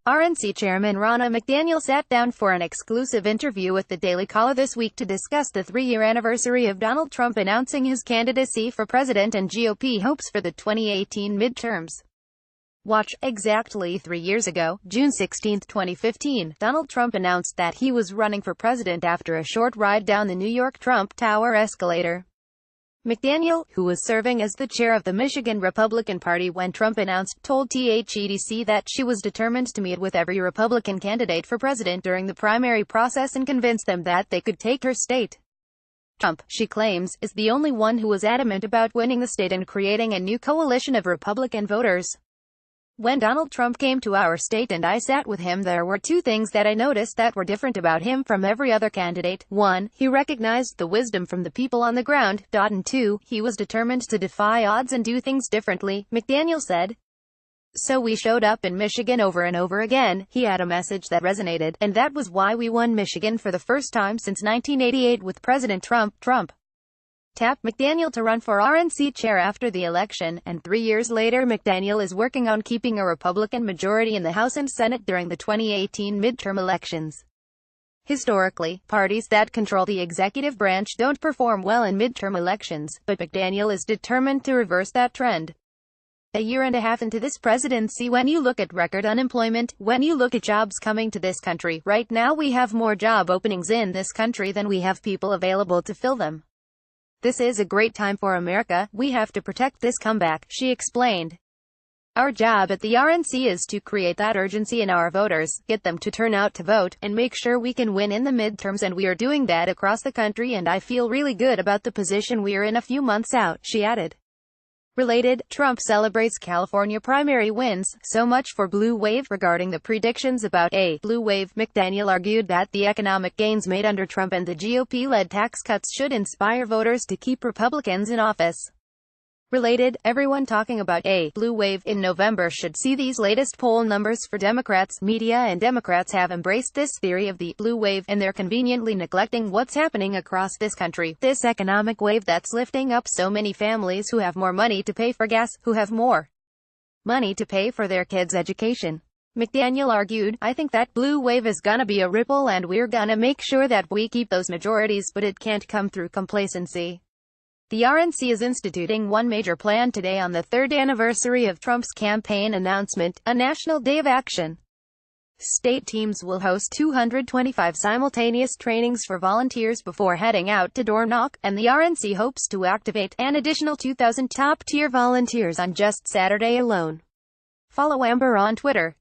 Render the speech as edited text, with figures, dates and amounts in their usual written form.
RNC Chairman Ronna McDaniel sat down for an exclusive interview with the Daily Caller this week to discuss the three-year anniversary of Donald Trump announcing his candidacy for president and GOP hopes for the 2018 midterms. Watch. Exactly 3 years ago, June 16, 2015, Donald Trump announced that he was running for president after a short ride down the New York Trump Tower escalator. McDaniel, who was serving as the chair of the Michigan Republican Party when Trump announced, told THEDC that she was determined to meet with every Republican candidate for president during the primary process and convince them that they could take her state. Trump, she claims, is the only one who was adamant about winning the state and creating a new coalition of Republican voters. When Donald Trump came to our state and I sat with him, there were two things that I noticed that were different about him from every other candidate. 1. He recognized the wisdom from the people on the ground. And 2. He was determined to defy odds and do things differently, McDaniel said. So we showed up in Michigan over and over again. He had a message that resonated, and that was why we won Michigan for the first time since 1988 with President Trump. Tapped McDaniel to run for RNC chair after the election, and 3 years later McDaniel is working on keeping a Republican majority in the House and Senate during the 2018 midterm elections. Historically, parties that control the executive branch don't perform well in midterm elections, but McDaniel is determined to reverse that trend. A year and a half into this presidency, when you look at record unemployment, when you look at jobs coming to this country, right now we have more job openings in this country than we have people available to fill them. This is a great time for America. We have to protect this comeback, she explained. Our job at the RNC is to create that urgency in our voters, get them to turn out to vote, and make sure we can win in the midterms, and we are doing that across the country, and I feel really good about the position we're in a few months out, she added. Related, Trump celebrates California primary wins. So much for blue wave. Regarding the predictions about a blue wave, McDaniel argued that the economic gains made under Trump and the GOP-led tax cuts should inspire voters to keep Republicans in office. Related, everyone talking about a blue wave in November should see these latest poll numbers for Democrats. Media and Democrats have embraced this theory of the blue wave, and they're conveniently neglecting what's happening across this country. This economic wave that's lifting up so many families who have more money to pay for gas, who have more money to pay for their kids' education. McDaniel argued, I think that blue wave is gonna be a ripple, and we're gonna make sure that we keep those majorities, but it can't come through complacency. The RNC is instituting one major plan today on the third anniversary of Trump's campaign announcement, a national day of action. State teams will host 225 simultaneous trainings for volunteers before heading out to door knock, and the RNC hopes to activate an additional 2,000 top-tier volunteers on just Saturday alone. Follow Amber on Twitter.